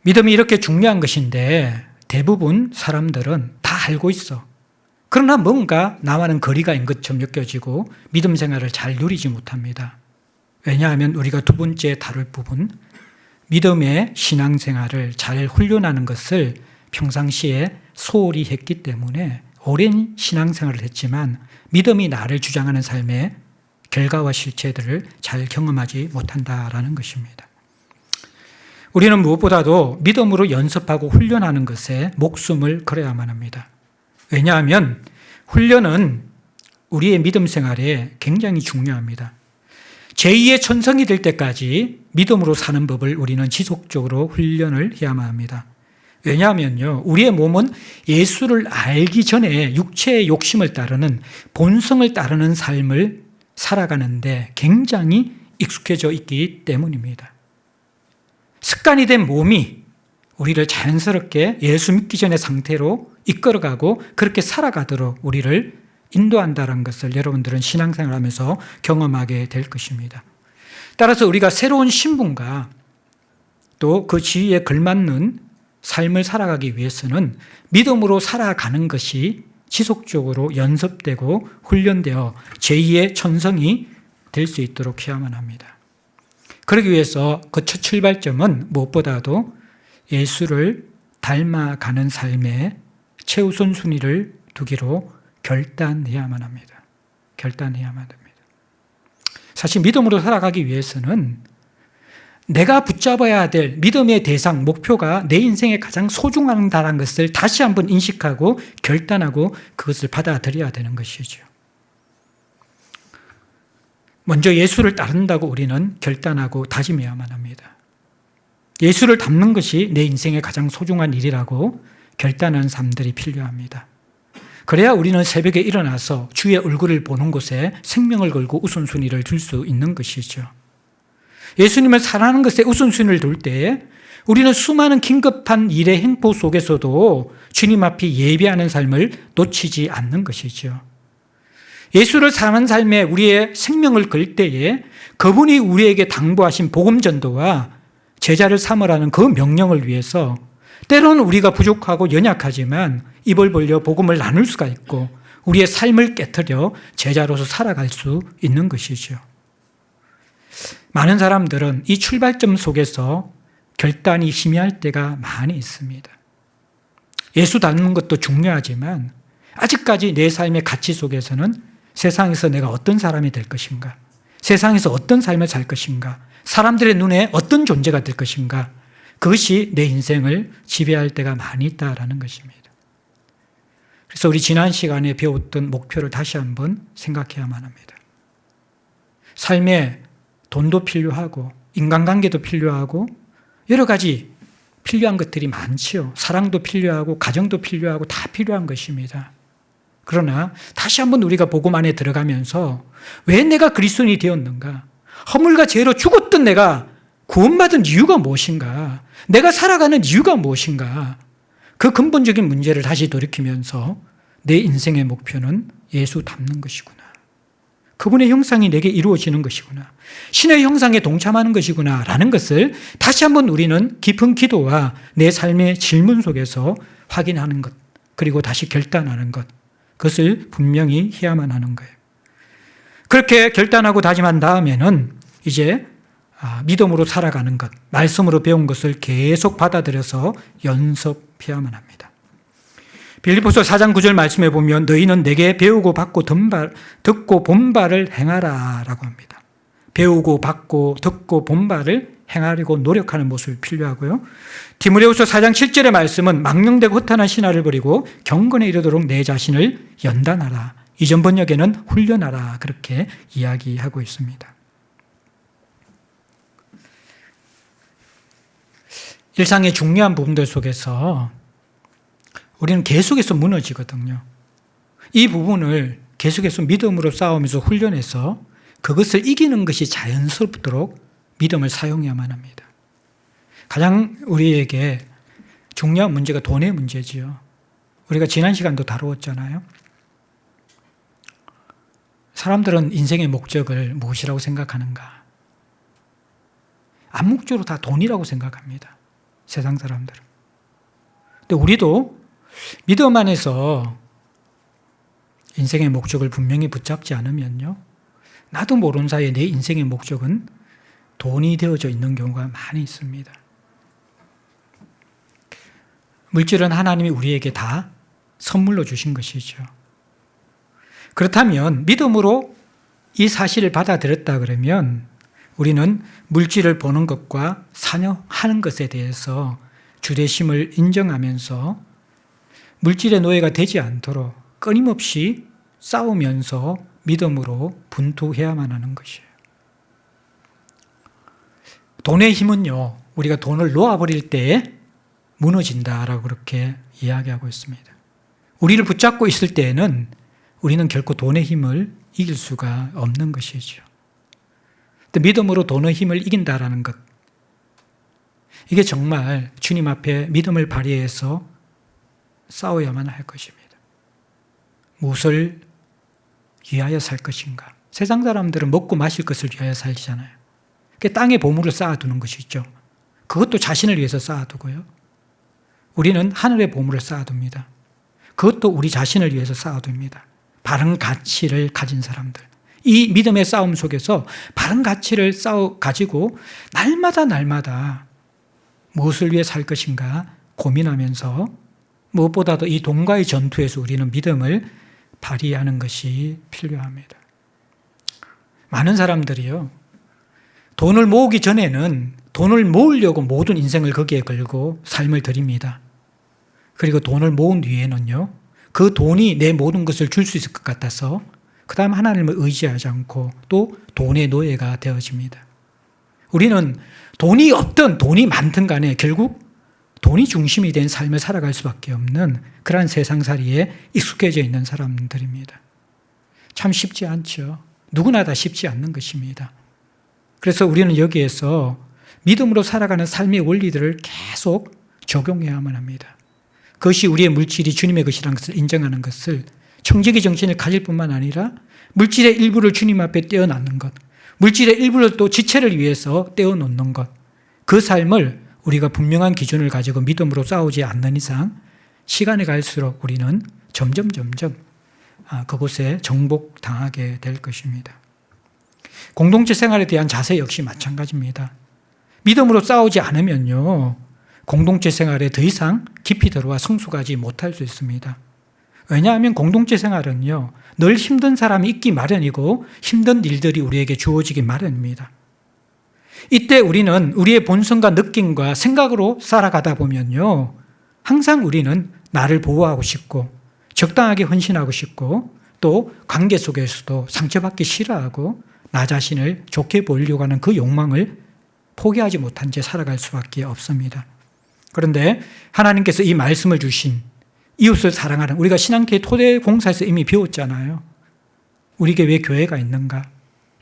믿음이 이렇게 중요한 것인데 대부분 사람들은 다 알고 있어. 그러나 뭔가 나와는 거리가 있는 것처럼 느껴지고 믿음 생활을 잘 누리지 못합니다. 왜냐하면 우리가 두 번째 다룰 부분, 믿음의 신앙생활을 잘 훈련하는 것을 평상시에 소홀히 했기 때문에 오랜 신앙생활을 했지만 믿음이 나를 주장하는 삶의 결과와 실체들을 잘 경험하지 못한다라는 것입니다. 우리는 무엇보다도 믿음으로 연습하고 훈련하는 것에 목숨을 걸어야만 합니다. 왜냐하면 훈련은 우리의 믿음 생활에 굉장히 중요합니다. 제2의 천성이 될 때까지 믿음으로 사는 법을 우리는 지속적으로 훈련을 해야만 합니다. 왜냐하면요, 우리의 몸은 예수를 알기 전에 육체의 욕심을 따르는 본성을 따르는 삶을 살아가는데 굉장히 익숙해져 있기 때문입니다. 습관이 된 몸이 우리를 자연스럽게 예수 믿기 전의 상태로 이끌어가고 그렇게 살아가도록 우리를 인도한다는 것을 여러분들은 신앙생활을 하면서 경험하게 될 것입니다. 따라서 우리가 새로운 신분과 또 그 지위에 걸맞는 삶을 살아가기 위해서는 믿음으로 살아가는 것이 지속적으로 연습되고 훈련되어 제2의 천성이 될 수 있도록 해야만 합니다. 그러기 위해서 그 첫 출발점은 무엇보다도 예수를 닮아가는 삶에 최우선 순위를 두기로 결단해야만 합니다. 결단해야만 됩니다. 사실 믿음으로 살아가기 위해서는 내가 붙잡아야 될 믿음의 대상, 목표가 내 인생에 가장 소중하다는 것을 다시 한번 인식하고 결단하고 그것을 받아들여야 되는 것이죠. 먼저 예수를 따른다고 우리는 결단하고 다짐해야만 합니다. 예수를 닮는 것이 내 인생의 가장 소중한 일이라고 결단하는 삶들이 필요합니다. 그래야 우리는 새벽에 일어나서 주의 얼굴을 보는 곳에 생명을 걸고 우선순위를 둘 수 있는 것이죠. 예수님을 사랑하는 것에 우선순위를 둘 때 우리는 수많은 긴급한 일의 행보 속에서도 주님 앞에 예배하는 삶을 놓치지 않는 것이죠. 예수를 사랑하는 삶에 우리의 생명을 걸 때에 그분이 우리에게 당부하신 복음 전도와 제자를 삼으라는 그 명령을 위해서 때로는 우리가 부족하고 연약하지만 입을 벌려 복음을 나눌 수가 있고 우리의 삶을 깨트려 제자로서 살아갈 수 있는 것이죠. 많은 사람들은 이 출발점 속에서 결단이 희미할 때가 많이 있습니다. 예수 닮는 것도 중요하지만 아직까지 내 삶의 가치 속에서는 세상에서 내가 어떤 사람이 될 것인가, 세상에서 어떤 삶을 살 것인가, 사람들의 눈에 어떤 존재가 될 것인가, 그것이 내 인생을 지배할 때가 많이 있다라는 것입니다. 그래서 우리 지난 시간에 배웠던 목표를 다시 한번 생각해야만 합니다. 삶에 돈도 필요하고 인간관계도 필요하고 여러 가지 필요한 것들이 많지요. 사랑도 필요하고 가정도 필요하고 다 필요한 것입니다. 그러나 다시 한번 우리가 복음 안에 들어가면서 왜 내가 그리스도인이 되었는가? 허물과 죄로 죽었던 내가 구원받은 이유가 무엇인가? 내가 살아가는 이유가 무엇인가? 그 근본적인 문제를 다시 돌이키면서 내 인생의 목표는 예수 닮는 것이구나. 그분의 형상이 내게 이루어지는 것이구나. 신의 형상에 동참하는 것이구나 라는 것을 다시 한번 우리는 깊은 기도와 내 삶의 질문 속에서 확인하는 것, 그리고 다시 결단하는 것, 그것을 분명히 해야만 하는 거예요. 그렇게 결단하고 다짐한 다음에는 이제 믿음으로 살아가는 것, 말씀으로 배운 것을 계속 받아들여서 연습해야만 합니다. 빌립보서 4장 9절 말씀에 보면 너희는 내게 배우고 받고 듣고 본 바를 행하라 라고 합니다. 배우고 받고 듣고 본 바를 행하려고 노력하는 모습이 필요하고요. 디모데후서 4장 7절의 말씀은 망령되고 허탄한 신화를 버리고 경건에 이르도록 내 자신을 연단하라. 이전 번역에는 훈련하라 그렇게 이야기하고 있습니다. 일상의 중요한 부분들 속에서 우리는 계속해서 무너지거든요. 이 부분을 계속해서 믿음으로 싸우면서 훈련해서 그것을 이기는 것이 자연스럽도록 믿음을 사용해야만 합니다. 가장 우리에게 중요한 문제가 돈의 문제지요. 우리가 지난 시간도 다루었잖아요. 사람들은 인생의 목적을 무엇이라고 생각하는가? 암묵적으로 다 돈이라고 생각합니다. 세상 사람들은. 근데 우리도 믿음 안에서 인생의 목적을 분명히 붙잡지 않으면요, 나도 모르는 사이에 내 인생의 목적은 돈이 되어져 있는 경우가 많이 있습니다. 물질은 하나님이 우리에게 다 선물로 주신 것이죠. 그렇다면 믿음으로 이 사실을 받아들였다 그러면 우리는 물질을 보는 것과 사냥하는 것에 대해서 주되심을 인정하면서 물질의 노예가 되지 않도록 끊임없이 싸우면서 믿음으로 분투해야만 하는 것이에요. 돈의 힘은요, 우리가 돈을 놓아버릴 때에 무너진다라고 그렇게 이야기하고 있습니다. 우리를 붙잡고 있을 때에는 우리는 결코 돈의 힘을 이길 수가 없는 것이죠. 믿음으로 돈의 힘을 이긴다라는 것, 이게 정말 주님 앞에 믿음을 발휘해서 싸워야만 할 것입니다. 무엇을 위하여 살 것인가? 세상 사람들은 먹고 마실 것을 위하여 살잖아요. 땅에 보물을 쌓아두는 것이죠. 그것도 자신을 위해서 쌓아두고요. 우리는 하늘의 보물을 쌓아둡니다. 그것도 우리 자신을 위해서 쌓아둡니다. 바른 가치를 가진 사람들. 이 믿음의 싸움 속에서 바른 가치를 가지고 날마다 무엇을 위해 살 것인가 고민하면서 무엇보다도 이 돈과의 전투에서 우리는 믿음을 발휘하는 것이 필요합니다. 많은 사람들이요, 돈을 모으기 전에는 돈을 모으려고 모든 인생을 거기에 걸고 삶을 드립니다. 그리고 돈을 모은 뒤에는요, 그 돈이 내 모든 것을 줄 수 있을 것 같아서 그 다음 하나님을 의지하지 않고 또 돈의 노예가 되어집니다. 우리는 돈이 없든 돈이 많든 간에 결국 돈이 중심이 된 삶을 살아갈 수밖에 없는 그러한 세상살이에 익숙해져 있는 사람들입니다. 참 쉽지 않죠. 누구나 다 쉽지 않는 것입니다. 그래서 우리는 여기에서 믿음으로 살아가는 삶의 원리들을 계속 적용해야만 합니다. 그것이 우리의 물질이 주님의 것이라는 것을 인정하는 것을, 청지기 정신을 가질 뿐만 아니라 물질의 일부를 주님 앞에 떼어놓는 것, 물질의 일부를 또 지체를 위해서 떼어놓는 것, 그 삶을 우리가 분명한 기준을 가지고 믿음으로 싸우지 않는 이상 시간이 갈수록 우리는 점점 그곳에 정복당하게 될 것입니다. 공동체 생활에 대한 자세 역시 마찬가지입니다. 믿음으로 싸우지 않으면요, 공동체 생활에 더 이상 깊이 들어와 성숙하지 못할 수 있습니다. 왜냐하면 공동체 생활은요, 늘 힘든 사람이 있기 마련이고 힘든 일들이 우리에게 주어지기 마련입니다. 이때 우리는 우리의 본성과 느낌과 생각으로 살아가다 보면요, 항상 우리는 나를 보호하고 싶고 적당하게 헌신하고 싶고 또 관계 속에서도 상처받기 싫어하고 나 자신을 좋게 보이려고 하는 그 욕망을 포기하지 못한 채 살아갈 수밖에 없습니다. 그런데 하나님께서 이 말씀을 주신 이웃을 사랑하는, 우리가 신앙교회 토대 공사에서 이미 배웠잖아요. 우리에게 왜 교회가 있는가?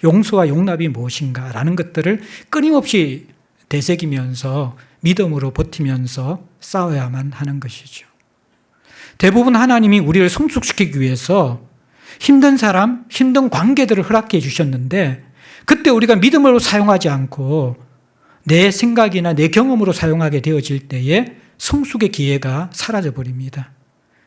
용서와 용납이 무엇인가? 라는 것들을 끊임없이 되새기면서 믿음으로 버티면서 싸워야만 하는 것이죠. 대부분 하나님이 우리를 성숙시키기 위해서 힘든 사람, 힘든 관계들을 허락해 주셨는데 그때 우리가 믿음으로 사용하지 않고 내 생각이나 내 경험으로 사용하게 되어질 때에 성숙의 기회가 사라져버립니다.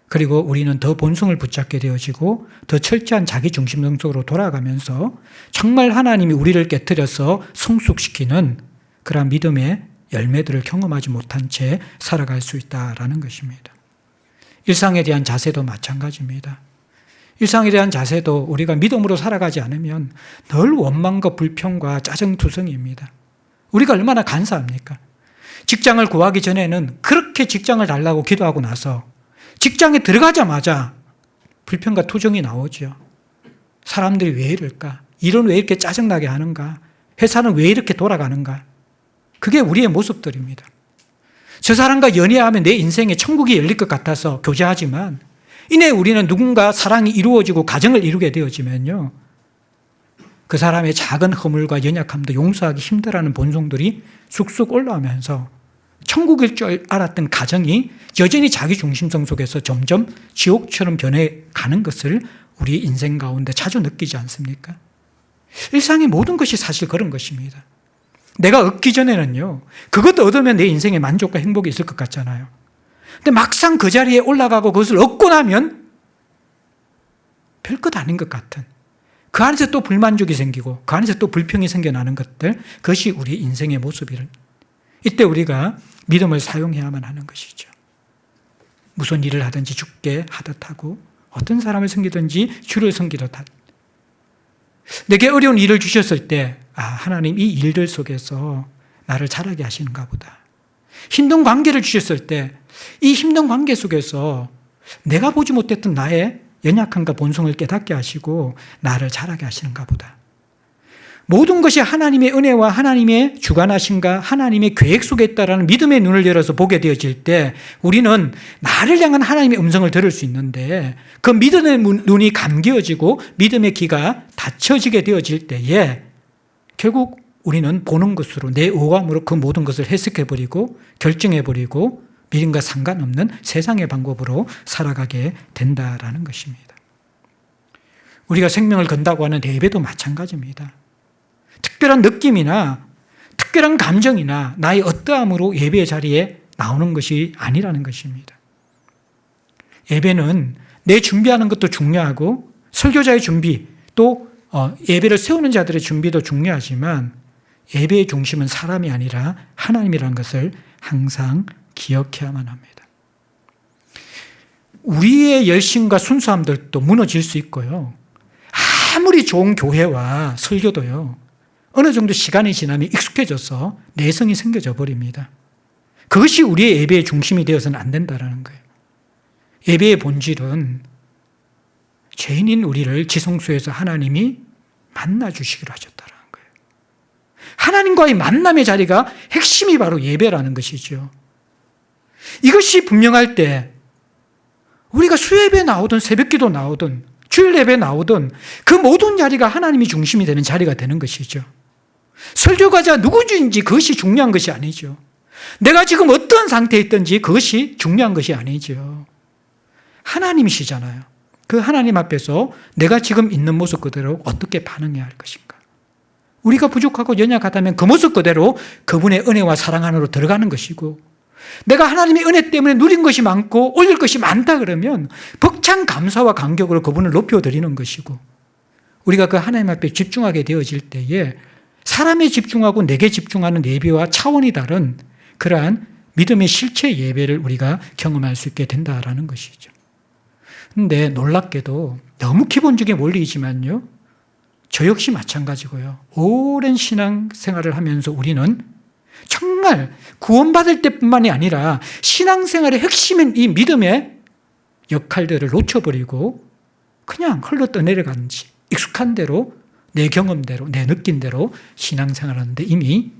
그리고 우리는 더 본성을 붙잡게 되어지고 더 철저한 자기중심성으로 돌아가면서 정말 하나님이 우리를 깨뜨려서 성숙시키는 그런 믿음의 열매들을 경험하지 못한 채 살아갈 수 있다라는 것입니다. 일상에 대한 자세도 마찬가지입니다. 일상에 대한 자세도 우리가 믿음으로 살아가지 않으면 늘 원망과 불평과 짜증투성이입니다. 우리가 얼마나 간사합니까? 직장을 구하기 전에는 그렇게 직장을 달라고 기도하고 나서 직장에 들어가자마자 불평과 투정이 나오죠. 사람들이 왜 이럴까? 일은 왜 이렇게 짜증나게 하는가? 회사는 왜 이렇게 돌아가는가? 그게 우리의 모습들입니다. 저 사람과 연애하면 내 인생에 천국이 열릴 것 같아서 교제하지만 이내 우리는 누군가 사랑이 이루어지고 가정을 이루게 되어지면요, 그 사람의 작은 허물과 연약함도 용서하기 힘들어하는 본성들이 쑥쑥 올라오면서 천국일 줄 알았던 가정이 여전히 자기 중심성 속에서 점점 지옥처럼 변해가는 것을 우리 인생 가운데 자주 느끼지 않습니까? 일상의 모든 것이 사실 그런 것입니다. 내가 얻기 전에는요, 그것도 얻으면 내 인생에 만족과 행복이 있을 것 같잖아요. 근데 막상 그 자리에 올라가고 그것을 얻고 나면 별것 아닌 것 같은, 그 안에서 또 불만족이 생기고 그 안에서 또 불평이 생겨나는 것들, 그것이 우리 인생의 모습이란, 이때 우리가 믿음을 사용해야만 하는 것이죠. 무슨 일을 하든지 주께 하듯 하고 어떤 사람을 섬기든지 주를 섬기듯 하듯. 내게 어려운 일을 주셨을 때 하나님 이 일들 속에서 나를 자라게 하시는가 보다. 힘든 관계를 주셨을 때 이 힘든 관계 속에서 내가 보지 못했던 나의 연약함과 본성을 깨닫게 하시고 나를 자라게 하시는가 보다. 모든 것이 하나님의 은혜와 하나님의 주관하심과 하나님의 계획 속에 있다라는 믿음의 눈을 열어서 보게 되어질 때 우리는 나를 향한 하나님의 음성을 들을 수 있는데, 그 믿음의 눈이 감겨지고 믿음의 귀가 닫혀지게 되어질 때에 결국 우리는 보는 것으로, 내 오감으로 그 모든 것을 해석해버리고 결정해버리고 믿음과 상관없는 세상의 방법으로 살아가게 된다라는 것입니다. 우리가 생명을 건다고 하는 예배도 마찬가지입니다. 특별한 느낌이나 특별한 감정이나 나의 어떠함으로 예배의 자리에 나오는 것이 아니라는 것입니다. 예배는 내 준비하는 것도 중요하고 설교자의 준비, 또 예배를 세우는 자들의 준비도 중요하지만 예배의 중심은 사람이 아니라 하나님이라는 것을 항상 기억해야만 합니다. 우리의 열심과 순수함들도 무너질 수 있고요. 아무리 좋은 교회와 설교도요, 어느 정도 시간이 지나면 익숙해져서 내성이 생겨져 버립니다. 그것이 우리의 예배의 중심이 되어서는 안 된다는 거예요. 예배의 본질은 죄인인 우리를 지성소에서 하나님이 만나주시기로 하셨다는 거예요. 하나님과의 만남의 자리가 핵심이 바로 예배라는 것이죠. 이것이 분명할 때 우리가 수예배 나오든 새벽기도 나오든 주일 예배 나오든 그 모든 자리가 하나님이 중심이 되는 자리가 되는 것이죠. 설교가자 누구인지 그것이 중요한 것이 아니죠. 내가 지금 어떤 상태에 있든지 그것이 중요한 것이 아니죠. 하나님이시잖아요. 그 하나님 앞에서 내가 지금 있는 모습 그대로 어떻게 반응해야 할 것인가. 우리가 부족하고 연약하다면 그 모습 그대로 그분의 은혜와 사랑 안으로 들어가는 것이고, 내가 하나님의 은혜 때문에 누린 것이 많고 올릴 것이 많다 그러면 벅찬 감사와 감격으로 그분을 높여드리는 것이고, 우리가 그 하나님 앞에 집중하게 되어질 때에 사람에 집중하고 내게 집중하는 예배와 차원이 다른 그러한 믿음의 실체 예배를 우리가 경험할 수 있게 된다라는 것이죠. 그런데 놀랍게도 너무 기본적인 원리이지만요, 저 역시 마찬가지고요. 오랜 신앙생활을 하면서 우리는 정말 구원받을 때뿐만이 아니라 신앙생활의 핵심인 이 믿음의 역할들을 놓쳐버리고 그냥 흘러떠내려가는지 익숙한 대로 내 경험대로 내 느낀대로 신앙생활하는데 이미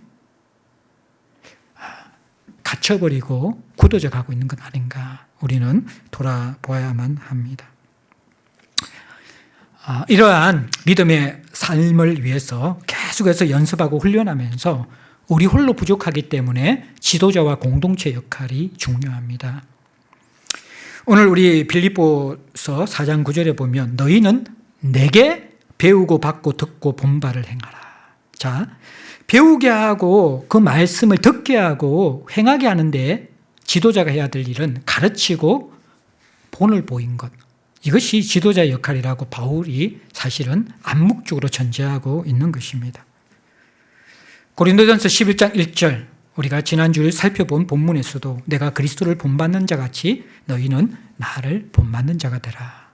갇혀버리고 굳어져 가고 있는 건 아닌가, 우리는 돌아보아야만 합니다. 이러한 믿음의 삶을 위해서 계속해서 연습하고 훈련하면서 우리 홀로 부족하기 때문에 지도자와 공동체 역할이 중요합니다. 오늘 우리 빌립보서 4장 9절에 보면 너희는 내게 배우고 받고 듣고 본 바를 행하라. 자, 배우게 하고 그 말씀을 듣게 하고 행하게 하는데 지도자가 해야 될 일은 가르치고 본을 보인 것. 이것이 지도자의 역할이라고 바울이 사실은 암묵적으로 전제하고 있는 것입니다. 고린도전서 11장 1절, 우리가 지난주에 살펴본 본문에서도 내가 그리스도를 본받는 자같이 너희는 나를 본받는 자가 되라.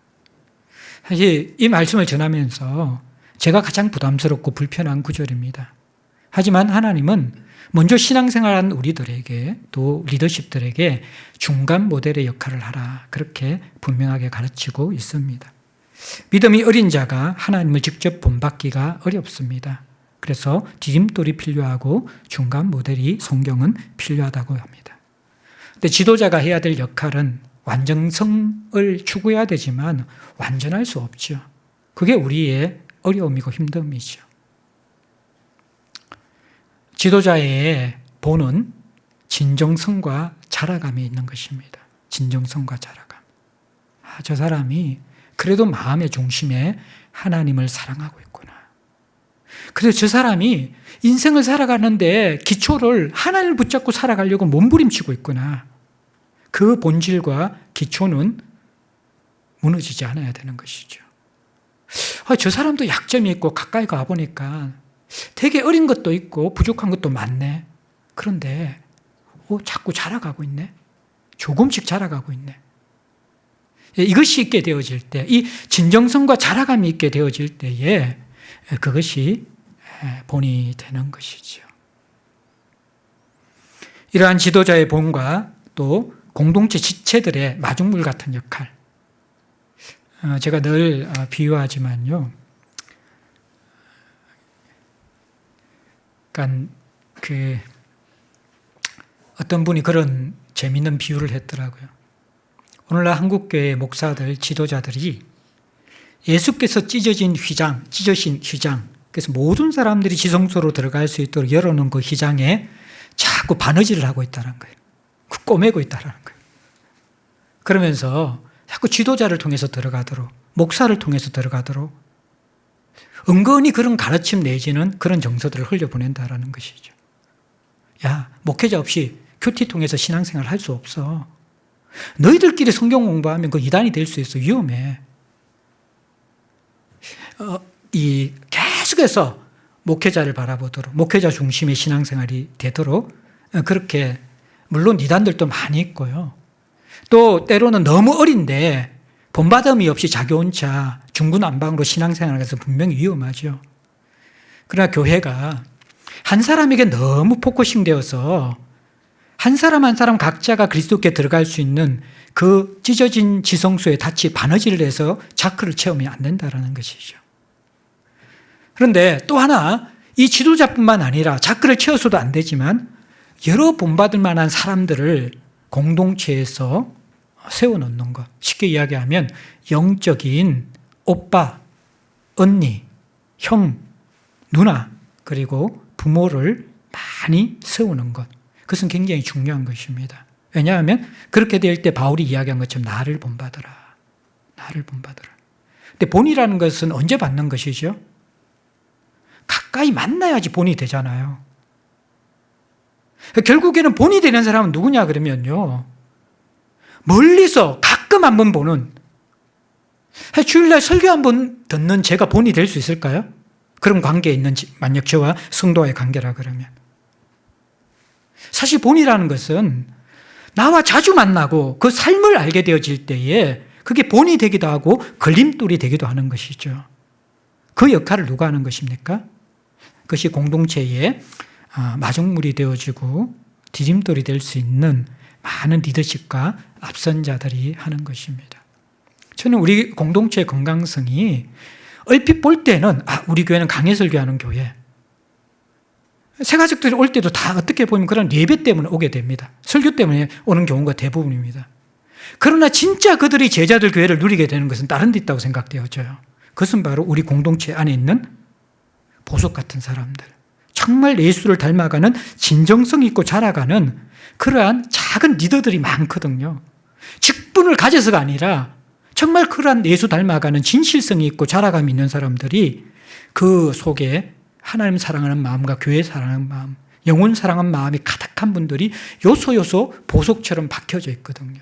사실 이 말씀을 전하면서 제가 가장 부담스럽고 불편한 구절입니다. 하지만 하나님은 먼저 신앙생활한 우리들에게 또 리더십들에게 중간 모델의 역할을 하라, 그렇게 분명하게 가르치고 있습니다. 믿음이 어린 자가 하나님을 직접 본받기가 어렵습니다. 그래서 디딤돌이 필요하고 중간 모델이 성경은 필요하다고 합니다. 근데 지도자가 해야 될 역할은 완전성을 추구해야 되지만 완전할 수 없죠. 그게 우리의 어려움이고 힘듦이죠. 지도자의 본은 진정성과 자라감이 있는 것입니다. 진정성과 자라감. 저 사람이 그래도 마음의 중심에 하나님을 사랑하고 있구나. 그래서 저 사람이 인생을 살아가는데 기초를 하나님을 붙잡고 살아가려고 몸부림치고 있구나. 그 본질과 기초는 무너지지 않아야 되는 것이죠. 저 사람도 약점이 있고 가까이 가보니까 되게 어린 것도 있고 부족한 것도 많네. 그런데 자꾸 자라가고 있네. 조금씩 자라가고 있네. 이것이 있게 되어질 때, 이 진정성과 자라감이 있게 되어질 때에 그것이 본이 되는 것이죠. 이러한 지도자의 본과 또 공동체 지체들의 마중물 같은 역할. 제가 늘 비유하지만요. 그러니까 어떤 분이 그런 재미있는 비유를 했더라고요. 오늘날 한국교회 목사들, 지도자들이 예수께서 찢어진 휘장, 그래서 모든 사람들이 지성소로 들어갈 수 있도록 열어놓은 그 휘장에 자꾸 바느질을 하고 있다는 거예요. 꼬매고 있다는 거예요. 그러면서 자꾸 지도자를 통해서 들어가도록, 목사를 통해서 들어가도록 은근히 그런 가르침 내지는 그런 정서들을 흘려보낸다라는 것이죠. 야, 목회자 없이 큐티 통해서 신앙생활 할 수 없어. 너희들끼리 성경 공부하면 그 이단이 될 수 있어. 위험해. 계속해서 목회자를 바라보도록, 목회자 중심의 신앙생활이 되도록 그렇게, 물론 이단들도 많이 있고요. 또 때로는 너무 어린데 본받음이 없이 자기 혼자 중구난방으로 신앙생활을 해서 분명히 위험하죠. 그러나 교회가 한 사람에게 너무 포커싱 되어서 한 사람 한 사람 각자가 그리스도께 들어갈 수 있는 그 찢어진 지성소에 닫히 바느질을 해서 자크를 채우면 안 된다는 것이죠. 그런데 또 하나, 이 지도자뿐만 아니라 자크를 채워서도 안 되지만 여러 본받을 만한 사람들을 공동체에서 세워놓는 것. 쉽게 이야기하면 영적인 오빠, 언니, 형, 누나, 그리고 부모를 많이 세우는 것. 그것은 굉장히 중요한 것입니다. 왜냐하면 그렇게 될 때 바울이 이야기한 것처럼 나를 본받으라. 나를 본받으라. 근데 본이라는 것은 언제 받는 것이죠? 가까이 만나야지 본이 되잖아요. 결국에는 본이 되는 사람은 누구냐 그러면요. 멀리서 가끔 한번 보는, 주일날 설교 한번 듣는 제가 본이 될 수 있을까요? 그런 관계에 있는, 만약 저와 성도와의 관계라 그러면. 사실 본이라는 것은 나와 자주 만나고 그 삶을 알게 되어질 때에 그게 본이 되기도 하고 걸림돌이 되기도 하는 것이죠. 그 역할을 누가 하는 것입니까? 그것이 공동체의 마중물이 되어지고 디딤돌이 될 수 있는 많은 리더십과 앞선자들이 하는 것입니다. 저는 우리 공동체의 건강성이 얼핏 볼 때는 우리 교회는 강해 설교하는 교회. 새가족들이 올 때도 다 어떻게 보면 그런 예배 때문에 오게 됩니다. 설교 때문에 오는 경우가 대부분입니다. 그러나 진짜 그들이 제자들 교회를 누리게 되는 것은 다른 데 있다고 생각되어져요. 그것은 바로 우리 공동체 안에 있는 보석 같은 사람들. 정말 예수를 닮아가는 진정성 있고 자라가는 그러한 작은 리더들이 많거든요. 직분을 가져서가 아니라 정말 그러한 예수 닮아가는 진실성이 있고 자라감이 있는 사람들이 그 속에 하나님 사랑하는 마음과 교회 사랑하는 마음, 영혼 사랑하는 마음이 가득한 분들이 요소 보석처럼 박혀져 있거든요.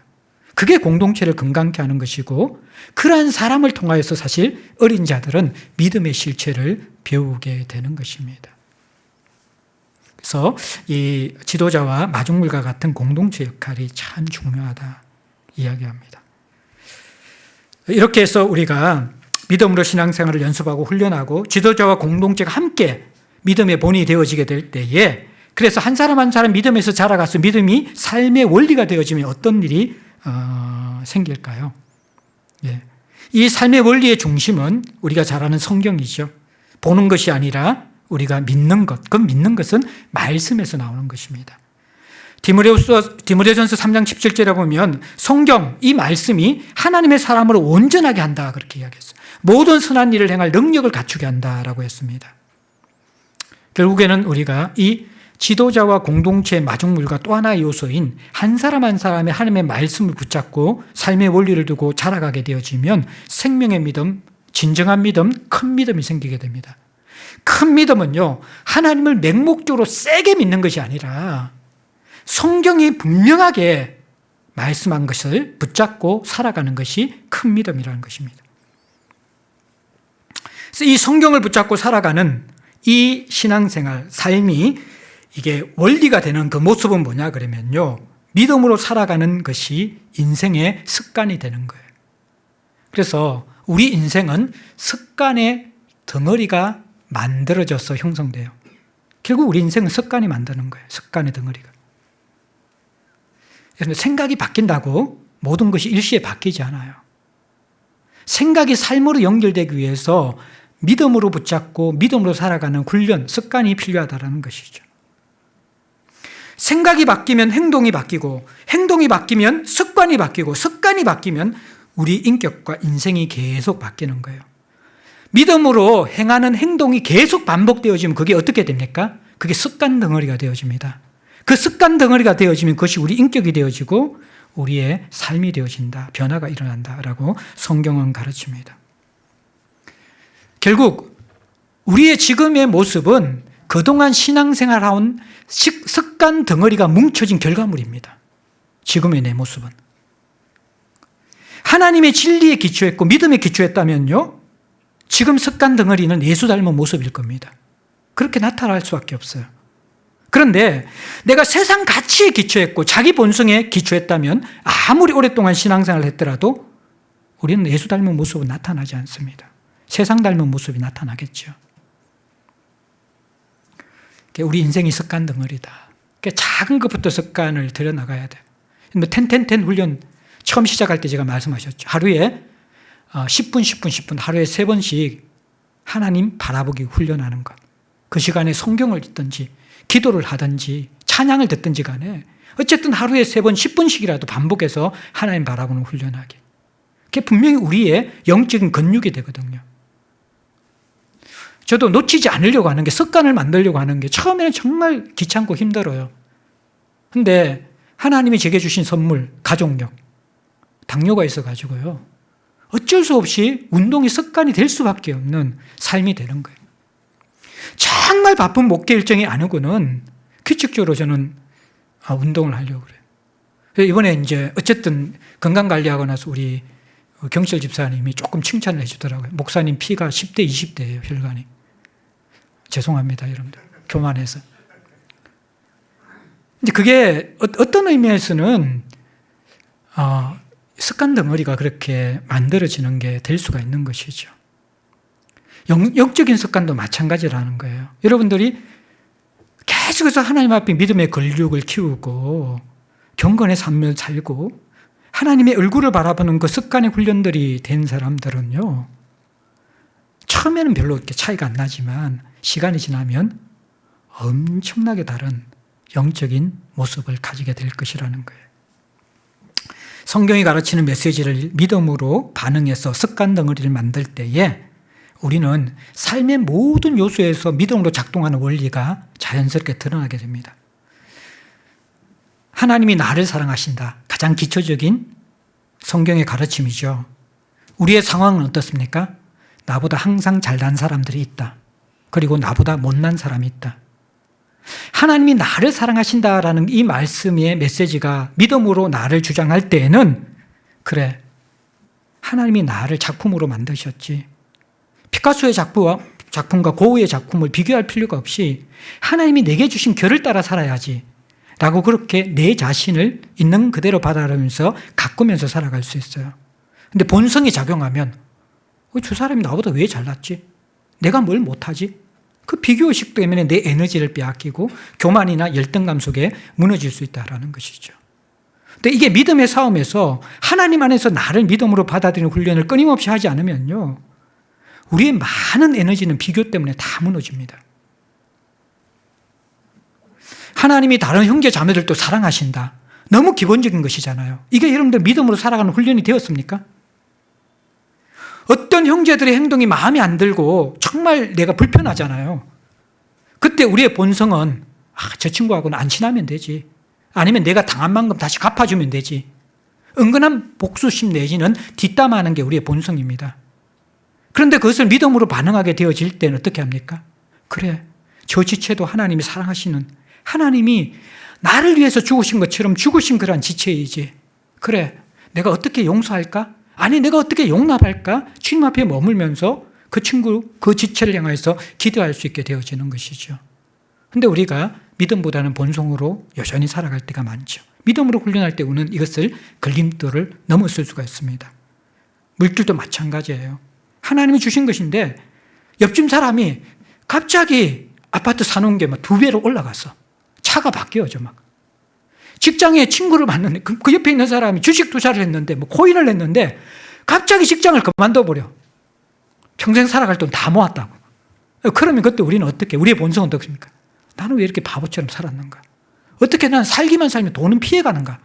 그게 공동체를 건강케 하는 것이고, 그러한 사람을 통하여서 사실 어린 자들은 믿음의 실체를 배우게 되는 것입니다. 그래서 이 지도자와 마중물과 같은 공동체 역할이 참 중요하다 이야기합니다. 이렇게 해서 우리가 믿음으로 신앙생활을 연습하고 훈련하고 지도자와 공동체가 함께 믿음의 본이 되어지게 될 때에, 그래서 한 사람 한 사람 믿음에서 자라가서 믿음이 삶의 원리가 되어지면 어떤 일이 생길까요? 예. 이 삶의 원리의 중심은 우리가 잘 아는 성경이죠. 보는 것이 아니라 우리가 믿는 것. 그 믿는 것은 말씀에서 나오는 것입니다. 디모데전서 3장 17절에 보면 성경, 이 말씀이 하나님의 사람으로 온전하게 한다 그렇게 이야기했어요. 모든 선한 일을 행할 능력을 갖추게 한다라고 했습니다. 결국에는 우리가 이 지도자와 공동체의 마중물과 또 하나의 요소인 한 사람 한 사람의 하나님의 말씀을 붙잡고 삶의 원리를 두고 자라가게 되어지면 생명의 믿음, 진정한 믿음, 큰 믿음이 생기게 됩니다. 큰 믿음은요, 하나님을 맹목적으로 세게 믿는 것이 아니라 성경이 분명하게 말씀한 것을 붙잡고 살아가는 것이 큰 믿음이라는 것입니다. 그래서 이 성경을 붙잡고 살아가는 이 신앙생활, 삶이 이게 원리가 되는 그 모습은 뭐냐 그러면요, 믿음으로 살아가는 것이 인생의 습관이 되는 거예요. 그래서 우리 인생은 습관의 덩어리가 만들어져서 형성돼요. 결국 우리 인생은 습관이 만드는 거예요. 습관의 덩어리가. 그래서 생각이 바뀐다고 모든 것이 일시에 바뀌지 않아요. 생각이 삶으로 연결되기 위해서 믿음으로 붙잡고 믿음으로 살아가는 훈련, 습관이 필요하다는 것이죠. 생각이 바뀌면 행동이 바뀌고, 행동이 바뀌면 습관이 바뀌고, 습관이 바뀌면 우리 인격과 인생이 계속 바뀌는 거예요. 믿음으로 행하는 행동이 계속 반복되어지면 그게 어떻게 됩니까? 그게 습관 덩어리가 되어집니다. 그 습관 덩어리가 되어지면 그것이 우리 인격이 되어지고 우리의 삶이 되어진다. 변화가 일어난다라고 성경은 가르칩니다. 결국 우리의 지금의 모습은 그동안 신앙생활해온 습관 덩어리가 뭉쳐진 결과물입니다. 지금의 내 모습은. 하나님의 진리에 기초했고 믿음에 기초했다면요, 지금 습관 덩어리는 예수 닮은 모습일 겁니다. 그렇게 나타날 수밖에 없어요. 그런데 내가 세상 가치에 기초했고 자기 본성에 기초했다면 아무리 오랫동안 신앙생활을 했더라도 우리는 예수 닮은 모습은 나타나지 않습니다. 세상 닮은 모습이 나타나겠죠. 우리 인생이 습관 덩어리다. 작은 것부터 습관을 들여나가야 돼요. 텐텐텐 훈련 처음 시작할 때 제가 말씀하셨죠. 하루에 10분, 10분, 10분 하루에 3번씩 하나님 바라보기 훈련하는 것. 그 시간에 성경을 읽든지 기도를 하든지 찬양을 듣든지 간에 어쨌든 하루에 3번 10분씩이라도 반복해서 하나님 바라보는 훈련하기. 그게 분명히 우리의 영적인 근육이 되거든요. 저도 놓치지 않으려고 하는 게, 습관을 만들려고 하는 게 처음에는 정말 귀찮고 힘들어요. 근데 하나님이 제게 주신 선물, 가족력, 당뇨가 있어가지고요, 어쩔 수 없이 운동이 습관이 될 수밖에 없는 삶이 되는 거예요. 정말 바쁜 목회 일정이 아니고는 규칙적으로 저는 운동을 하려고 그래요. 이번에 이제 어쨌든 건강관리하고 나서 우리 경철 집사님이 조금 칭찬을 해주더라고요. 목사님 피가 10대, 20대예요, 혈관이. 죄송합니다, 여러분들. 교만해서. 근데 그게 어떤 의미에서는 습관 덩어리가 그렇게 만들어지는 게 될 수가 있는 것이죠. 영적인 습관도 마찬가지라는 거예요. 여러분들이 계속해서 하나님 앞에 믿음의 근육을 키우고 경건의 삶을 살고 하나님의 얼굴을 바라보는 그 습관의 훈련들이 된 사람들은요, 처음에는 별로 이렇게 차이가 안 나지만 시간이 지나면 엄청나게 다른 영적인 모습을 가지게 될 것이라는 거예요. 성경이 가르치는 메시지를 믿음으로 반응해서 습관 덩어리를 만들 때에 우리는 삶의 모든 요소에서 믿음으로 작동하는 원리가 자연스럽게 드러나게 됩니다. 하나님이 나를 사랑하신다. 가장 기초적인 성경의 가르침이죠. 우리의 상황은 어떻습니까? 나보다 항상 잘난 사람들이 있다. 그리고 나보다 못난 사람이 있다. 하나님이 나를 사랑하신다라는 이 말씀의 메시지가 믿음으로 나를 주장할 때에는, 그래, 하나님이 나를 작품으로 만드셨지. 피카소의 작품과 고흐의 작품을 비교할 필요가 없이 하나님이 내게 주신 결을 따라 살아야지 라고 그렇게 내 자신을 있는 그대로 받아들이면서 가꾸면서 살아갈 수 있어요. 근데 본성이 작용하면 저 사람이 나보다 왜 잘났지? 내가 뭘 못하지? 그 비교의식 때문에 내 에너지를 빼앗기고 교만이나 열등감 속에 무너질 수 있다는 것이죠. 근데 이게 믿음의 싸움에서 하나님 안에서 나를 믿음으로 받아들이는 훈련을 끊임없이 하지 않으면요, 우리의 많은 에너지는 비교 때문에 다 무너집니다. 하나님이 다른 형제 자매들도 사랑하신다. 너무 기본적인 것이잖아요. 이게 여러분들 믿음으로 살아가는 훈련이 되었습니까? 어떤 형제들의 행동이 마음에 안 들고 정말 내가 불편하잖아요. 그때 우리의 본성은 저 친구하고는 안 친하면 되지. 아니면 내가 당한 만큼 다시 갚아주면 되지. 은근한 복수심 내지는 뒷담화하는 게 우리의 본성입니다. 그런데 그것을 믿음으로 반응하게 되어질 때는 어떻게 합니까? 그래, 저 지체도 하나님이 사랑하시는, 하나님이 나를 위해서 죽으신 것처럼 죽으신 그러한 지체이지. 그래, 내가 어떻게 용서할까? 아니, 내가 어떻게 용납할까? 주님 앞에 머물면서 그 친구, 그 지체를 향해서 기도할 수 있게 되어지는 것이죠. 근데 우리가 믿음보다는 본성으로 여전히 살아갈 때가 많죠. 믿음으로 훈련할 때 우리는 이것을 걸림돌을 넘어설 수가 있습니다. 물질도 마찬가지예요. 하나님이 주신 것인데 옆집 사람이 갑자기 아파트 사놓은 게 막 2배로 올라갔어. 차가 바뀌어져 막. 직장에 친구를 만났는데 그 옆에 있는 사람이 주식 투자를 했는데 뭐 코인을 냈는데 갑자기 직장을 그만둬버려. 평생 살아갈 돈 다 모았다고. 그러면 그때 우리는 어떻게, 우리의 본성은 어떻습니까? 나는 왜 이렇게 바보처럼 살았는가? 어떻게 난 살기만 살면 돈은 피해가는가?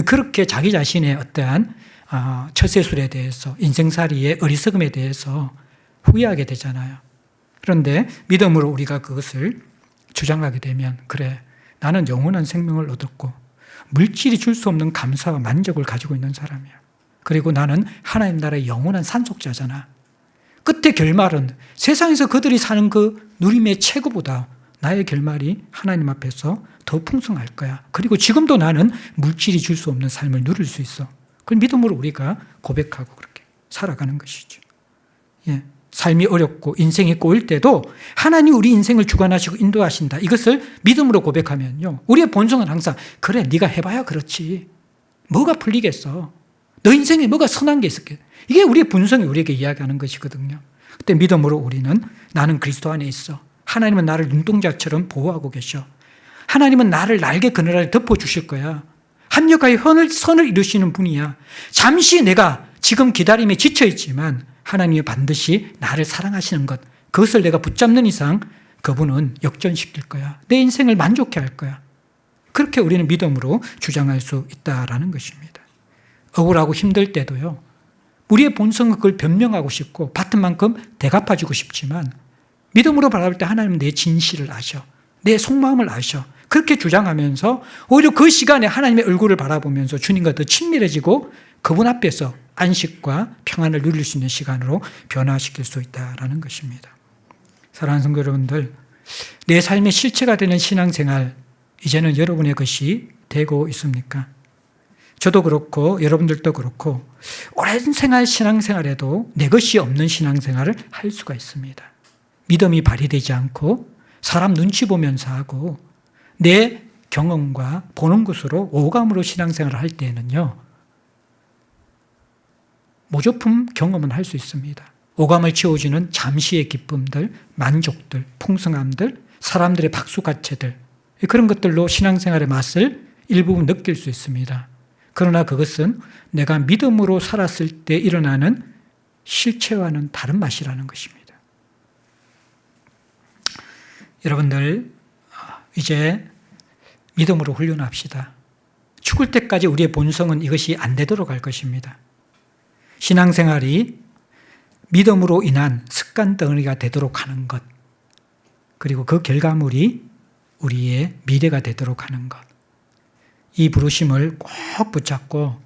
그렇게 자기 자신의 어떠한 처세술에 대해서, 인생살이의 어리석음에 대해서 후회하게 되잖아요. 그런데 믿음으로 우리가 그것을 주장하게 되면, 그래, 나는 영원한 생명을 얻었고 물질이 줄 수 없는 감사와 만족을 가지고 있는 사람이야. 그리고 나는 하나님 나라의 영원한 산속자잖아. 끝의 결말은 세상에서 그들이 사는 그 누림의 최고보다 나의 결말이 하나님 앞에서 더 풍성할 거야. 그리고 지금도 나는 물질이 줄 수 없는 삶을 누릴 수 있어. 그걸 믿음으로 우리가 고백하고 그렇게 살아가는 것이죠. 예. 삶이 어렵고 인생이 꼬일 때도 하나님 우리 인생을 주관하시고 인도하신다. 이것을 믿음으로 고백하면요, 우리의 본성은 항상 그래, 네가 해봐야 그렇지. 뭐가 풀리겠어. 너 인생에 뭐가 선한 게 있을게. 이게 우리의 본성이 우리에게 이야기하는 것이거든요. 그때 믿음으로 우리는 나는 그리스도 안에 있어. 하나님은 나를 눈동자처럼 보호하고 계셔. 하나님은 나를 날개 그늘 덮어주실 거야. 합력하여 선을 이루시는 분이야. 잠시 내가 지금 기다림에 지쳐있지만 하나님이 반드시 나를 사랑하시는 것, 그것을 내가 붙잡는 이상 그분은 역전시킬 거야. 내 인생을 만족해 할 거야. 그렇게 우리는 믿음으로 주장할 수 있다라는 것입니다. 억울하고 힘들 때도요, 우리의 본성은 그걸 변명하고 싶고 받은 만큼 대갚아주고 싶지만 믿음으로 바라볼 때 하나님은 내 진실을 아셔. 내 속마음을 아셔. 그렇게 주장하면서 오히려 그 시간에 하나님의 얼굴을 바라보면서 주님과 더 친밀해지고 그분 앞에서 안식과 평안을 누릴 수 있는 시간으로 변화시킬 수 있다는 것입니다. 사랑하는 성도 여러분들, 내 삶의 실체가 되는 신앙생활, 이제는 여러분의 것이 되고 있습니까? 저도 그렇고 여러분들도 그렇고 오랜 신앙생활에도 내 것이 없는 신앙생활을 할 수가 있습니다. 믿음이 발휘되지 않고 사람 눈치 보면서 하고 내 경험과 보는 것으로 오감으로 신앙생활을 할 때에는요, 모조품 경험은 할 수 있습니다. 오감을 채워주는 잠시의 기쁨들, 만족들, 풍성함들, 사람들의 박수가채들, 그런 것들로 신앙생활의 맛을 일부분 느낄 수 있습니다. 그러나 그것은 내가 믿음으로 살았을 때 일어나는 실체와는 다른 맛이라는 것입니다. 여러분들, 이제 믿음으로 훈련합시다. 죽을 때까지 우리의 본성은 이것이 안 되도록 할 것입니다. 신앙생활이 믿음으로 인한 습관 덩어리가 되도록 하는 것, 그리고 그 결과물이 우리의 미래가 되도록 하는 것, 이 부르심을 꼭 붙잡고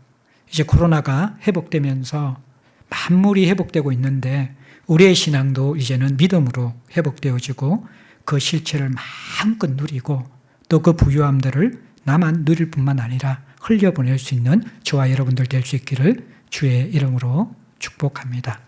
이제 코로나가 회복되면서 만물이 회복되고 있는데 우리의 신앙도 이제는 믿음으로 회복되어지고 그 실체를 마음껏 누리고 또 그 부유함들을 나만 누릴 뿐만 아니라 흘려보낼 수 있는 저와 여러분들 될 수 있기를 주의 이름으로 축복합니다.